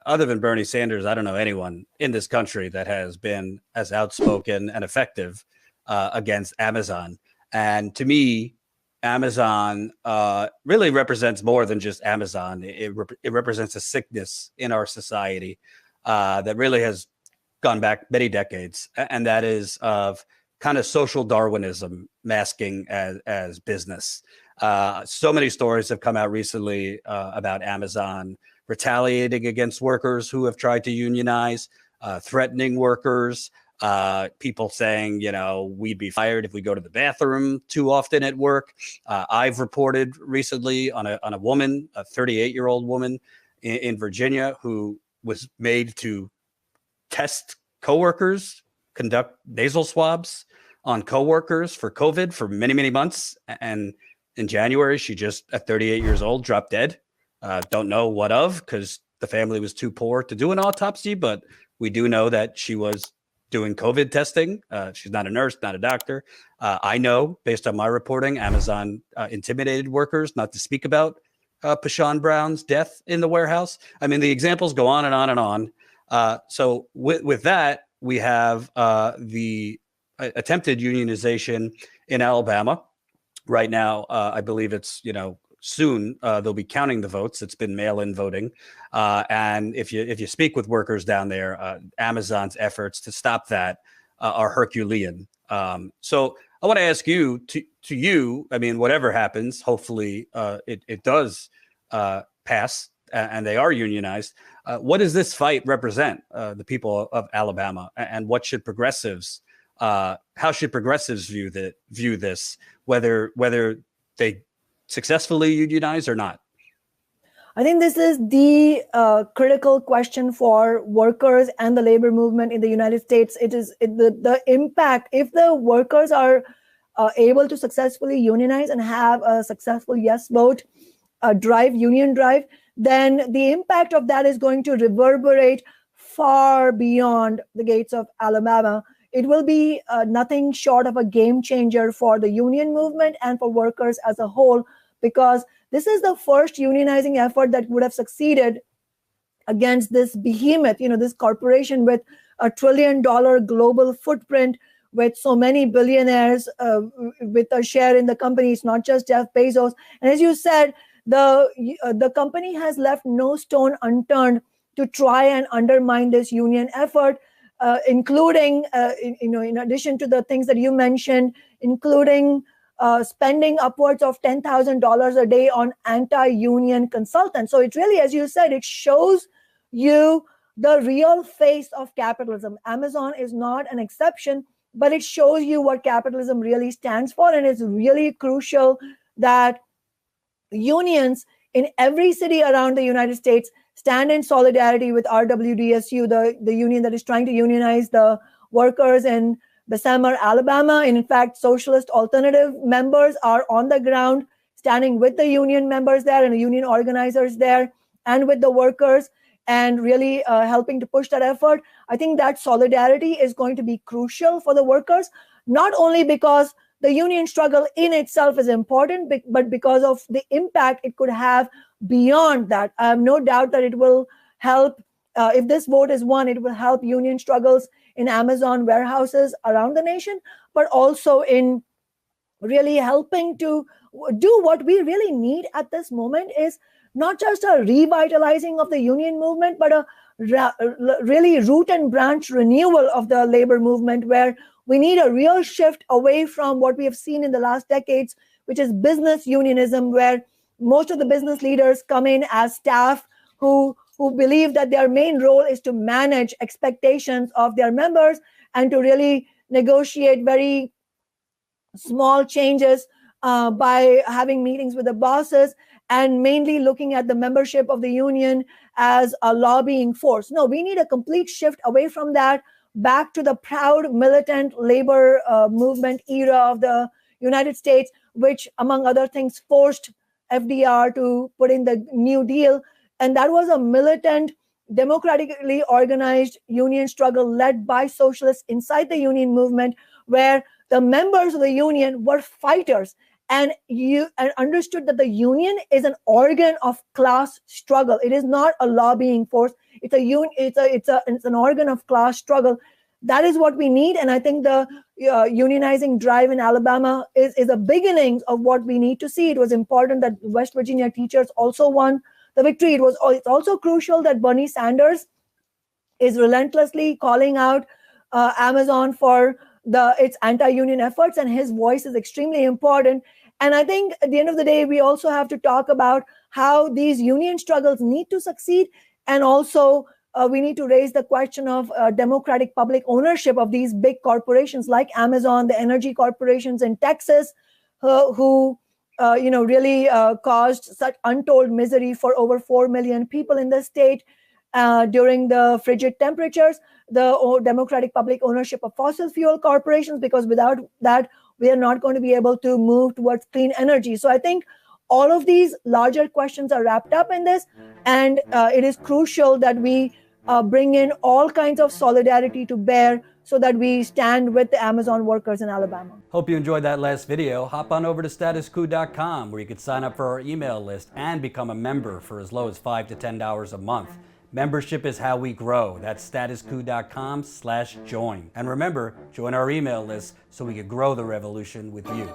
other than Bernie Sanders, I don't know anyone in this country that has been as outspoken and effective against Amazon. And to me, Amazon really represents more than just Amazon. It represents a sickness in our society that really has gone back many decades, and that is of kind of social Darwinism masking as business. So many stories have come out recently about Amazon retaliating against workers who have tried to unionize, threatening workers, people saying, we'd be fired if we go to the bathroom too often at work. I've reported recently on a woman, a 38-year-old woman in Virginia, who was made to test coworkers, conduct nasal swabs on coworkers for COVID for many, many months. And in January, she just, at 38 years old, dropped dead. Don't know what of, because the family was too poor to do an autopsy, but we do know that she was doing COVID testing. She's not a nurse, not a doctor. I know, based on my reporting, Amazon intimidated workers not to speak about Pashawn Brown's death in the warehouse. I mean, the examples go on and on and on. So with that, we have the attempted unionization in Alabama. Right now, I believe it's, soon they'll be counting the votes. It's been mail-in voting. And if you speak with workers down there, Amazon's efforts to stop that are Herculean. So I want to ask you, to you, I mean, whatever happens, hopefully it does pass and they are unionized. What does this fight represent, the people of Alabama, and what should progressives, how should progressives view this, whether they successfully unionize or not? I think this is the critical question for workers and the labor movement in the United States. It is the impact, if the workers are able to successfully unionize and have a successful yes vote union drive, then the impact of that is going to reverberate far beyond the gates of Alabama. It will be nothing short of a game changer for the union movement and for workers as a whole, because this is the first unionizing effort that would have succeeded against this behemoth, this corporation with $1 trillion global footprint, with so many billionaires with a share in the company. It's not just Jeff Bezos. And as you said, the company has left no stone unturned to try and undermine this union effort, including, in addition to the things that you mentioned, including spending upwards of $10,000 a day on anti-union consultants. So it really, as you said, it shows you the real face of capitalism. Amazon is not an exception, but it shows you what capitalism really stands for. And it's really crucial that unions in every city around the United States stand in solidarity with RWDSU, the union that is trying to unionize the workers in Bessemer, Alabama. And in fact, socialist alternative members are on the ground standing with the union members there and the union organizers there and with the workers, and really helping to push that effort. I think that solidarity is going to be crucial for the workers, not only because the union struggle in itself is important, but because of the impact it could have beyond that. I have no doubt that it will help, if this vote is won, it will help union struggles in Amazon warehouses around the nation, but also in really helping to do what we really need at this moment is not just a revitalizing of the union movement, but a really root and branch renewal of the labor movement, where we need a real shift away from what we have seen in the last decades, which is business unionism, where most of the business leaders come in as staff who believe that their main role is to manage expectations of their members and to really negotiate very small changes by having meetings with the bosses and mainly looking at the membership of the union as a lobbying force. No, we need a complete shift away from that, back to the proud militant labor movement era of the United States, which, among other things, forced FDR to put in the New Deal. And that was a militant, democratically organized union struggle led by socialists inside the union movement, where the members of the union were fighters. and understood that the union is an organ of class struggle. It is not a lobbying force. It's an organ of class struggle. That is what we need. And I think the unionizing drive in Alabama is a beginning of what we need to see. It was important that West Virginia teachers also won the victory. It's also crucial that Bernie Sanders is relentlessly calling out Amazon for its anti-union efforts, and his voice is extremely important. And I think at the end of the day, we also have to talk about how these union struggles need to succeed, and also we need to raise the question of democratic public ownership of these big corporations like Amazon, the energy corporations in Texas, who really caused such untold misery for over 4 million people in the state during the frigid temperatures, the democratic public ownership of fossil fuel corporations, because without that, we are not going to be able to move towards clean energy. So I think all of these larger questions are wrapped up in this, and it is crucial that we bring in all kinds of solidarity to bear so that we stand with the Amazon workers in Alabama. Hope you enjoyed that last video. Hop on over to statuscoup.com where you can sign up for our email list and become a member for as low as $5 to $10 a month. Membership is how we grow. That's statuscoup.com/join. And remember, join our email list so we can grow the revolution with you.